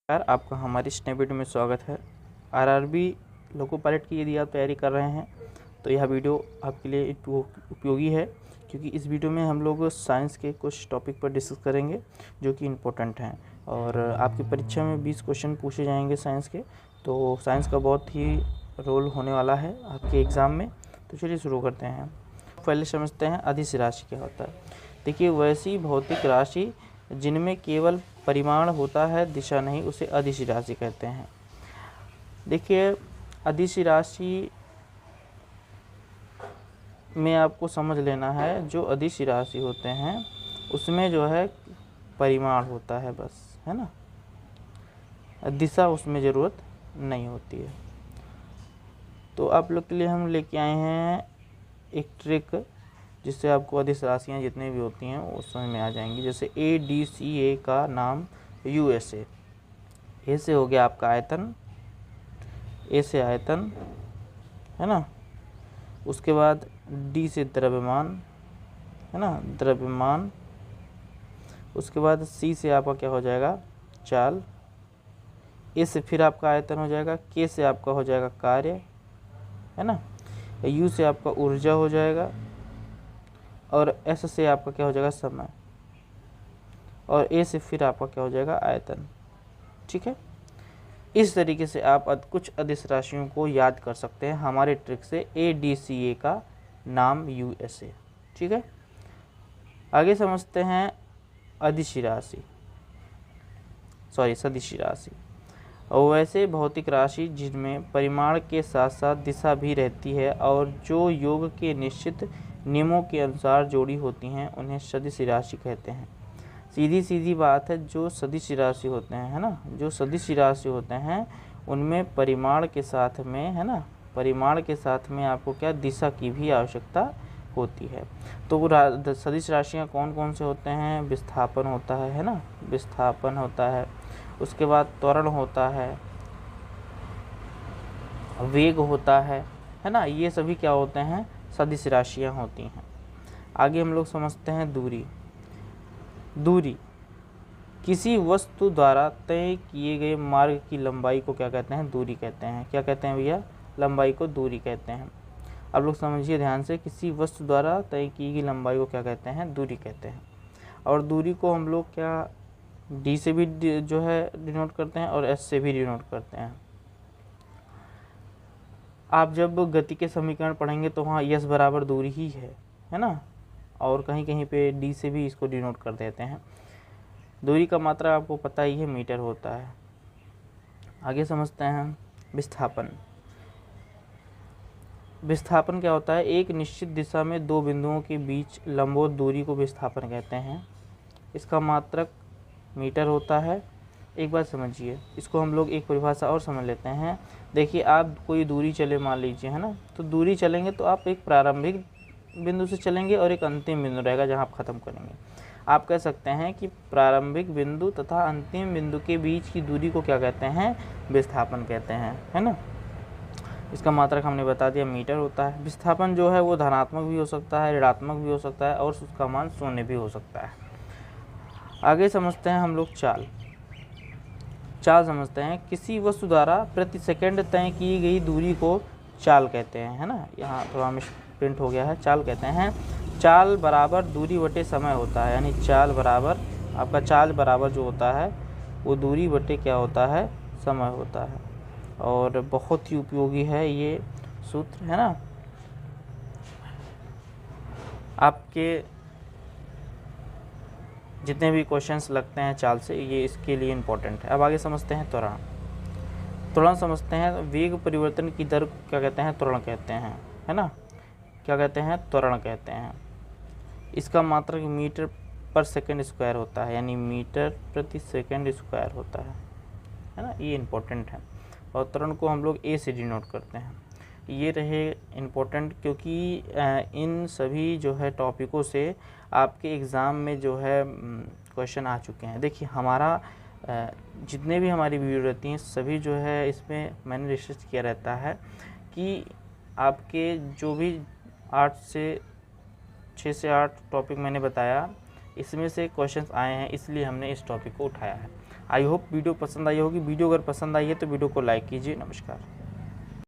यार आपका हमारी इस नए वीडियो में स्वागत है। आरआरबी लोको पायलट की यदि आप तैयारी कर रहे हैं तो यह वीडियो आपके लिए उपयोगी है, क्योंकि इस वीडियो में हम लोग साइंस के कुछ टॉपिक पर डिस्कस करेंगे जो कि इम्पोर्टेंट हैं और आपकी परीक्षा में 20 क्वेश्चन पूछे जाएंगे साइंस के। तो साइंस का बहुत ही रोल होने वाला है आपके एग्ज़ाम में। तो चलिए शुरू करते हैं। पहले समझते हैं अदिश राशि क्या होता है। देखिए, वैसी भौतिक राशि जिनमें केवल परिमाण होता है, दिशा नहीं, उसे अदिश राशि कहते हैं। देखिए, अदिश राशि में आपको समझ लेना है, जो अदिश राशि होते हैं उसमें जो है परिमाण होता है बस, है ना, दिशा उसमें ज़रूरत नहीं होती है। तो आप लोग के लिए हम लेके आए हैं एक ट्रिक जिससे आपको अदिश राशियाँ जितनी भी होती हैं वो समझ में आ जाएंगी। जैसे ADCA का नाम USA, ए से हो गया आपका आयतन, ए से आयतन, है ना। उसके बाद डी से द्रव्यमान, है ना, द्रव्यमान। उसके बाद सी से आपका क्या हो जाएगा, चाल। ए से फिर आपका आयतन हो जाएगा, के से आपका हो जाएगा कार्य, है ना। यू से आपका ऊर्जा हो जाएगा और एस से आपका क्या हो जाएगा, समय। और ए से फिर आपका क्या हो जाएगा, आयतन। ठीक है, इस तरीके से आप कुछ अदिश राशियों को याद कर सकते हैं हमारे ट्रिक से। ADCA का नाम USA। ठीक है, आगे समझते हैं अदिश राशि, सदिश राशि। और वैसे भौतिक राशि जिनमें परिमाण के साथ साथ दिशा भी रहती है और जो योग के निश्चित नियमों के अनुसार जोड़ी होती हैं, उन्हें सदिश राशि कहते हैं। सीधी सीधी बात है, जो सदिश राशि होते हैं, है ना, जो सदिश राशि होते हैं उनमें परिमाण के साथ में, है ना, परिमाण के साथ में आपको क्या, दिशा की भी आवश्यकता होती है। तो सदिश राशियाँ कौन कौन से होते हैं, विस्थापन होता है ना, विस्थापन होता है। उसके बाद त्वरण होता है, वेग होता है ना, ये सभी क्या होते हैं, सदिश राशियाँ होती हैं। आगे हम लोग समझते हैं दूरी। दूरी किसी वस्तु द्वारा तय किए गए मार्ग की लंबाई को क्या कहते हैं, दूरी कहते हैं। क्या कहते हैं भैया, लंबाई को दूरी कहते हैं। अब लोग समझिए ध्यान से, किसी वस्तु द्वारा तय की गई लंबाई को क्या कहते हैं, दूरी कहते हैं। और दूरी को हम लोग क्या, डी से भी जो है डिनोट करते हैं और एस से भी डिनोट करते हैं। आप जब गति के समीकरण पढ़ेंगे तो वहाँ यस बराबर दूरी ही है ना, और कहीं कहीं पे डी से भी इसको डिनोट कर देते हैं। दूरी का मात्रा आपको पता ही है, मीटर होता है। आगे समझते हैं विस्थापन। विस्थापन क्या होता है, एक निश्चित दिशा में दो बिंदुओं के बीच लंबवत दूरी को विस्थापन कहते हैं। इसका मात्रक मीटर होता है। एक बात समझिए, इसको हम लोग एक परिभाषा और समझ लेते हैं। देखिए, आप कोई दूरी चले मान लीजिए, है ना, तो दूरी चलेंगे तो आप एक प्रारंभिक बिंदु से चलेंगे और एक अंतिम बिंदु रहेगा जहां आप ख़त्म करेंगे। आप कह सकते हैं कि प्रारंभिक बिंदु तथा अंतिम बिंदु के बीच की दूरी को क्या कहते हैं, विस्थापन कहते हैं, है ना। इसका मात्रक हमने बता दिया, मीटर होता है। विस्थापन जो है वो धनात्मक भी हो सकता है, ऋणात्मक भी हो सकता है और उसका मान शून्य भी हो सकता है। आगे समझते हैं हम लोग चाल। चाल समझते हैं, किसी वस्तु द्वारा प्रति सेकंड तय की गई दूरी को चाल कहते हैं, है ना। यहाँ थोड़ा मिस प्रिंट हो गया है, चाल कहते हैं। चाल बराबर दूरी बटे समय होता है, यानी चाल बराबर, आपका चाल बराबर जो होता है वो दूरी बटे क्या होता है, समय होता है। और बहुत ही उपयोगी है ये सूत्र, है ना, आपके जितने भी क्वेश्चंस लगते हैं चाल से, ये इसके लिए इम्पोर्टेंट है। अब आगे समझते हैं त्वरण। त्वरण समझते हैं, वेग परिवर्तन की दर को क्या कहते हैं, त्वरण कहते हैं, है ना। क्या कहते हैं, त्वरण कहते हैं। इसका मात्रक मीटर पर सेकंड स्क्वायर होता है, यानी मीटर प्रति सेकंड स्क्वायर होता है ना, ये इम्पोर्टेंट है। और त्वरण को हम लोग ए से डिनोट करते हैं। ये रहे इम्पोर्टेंट, क्योंकि इन सभी जो है टॉपिकों से आपके एग्ज़ाम में जो है क्वेश्चन आ चुके हैं। देखिए, हमारा जितने भी हमारी वीडियो रहती हैं सभी जो है इसमें मैंने रिसर्च किया रहता है कि आपके जो भी 6 से 8 टॉपिक मैंने बताया, इसमें से क्वेश्चंस आए हैं, इसलिए हमने इस टॉपिक को उठाया है। आई होप वीडियो पसंद आई होगी। वीडियो अगर पसंद आई है तो वीडियो को लाइक कीजिए। नमस्कार।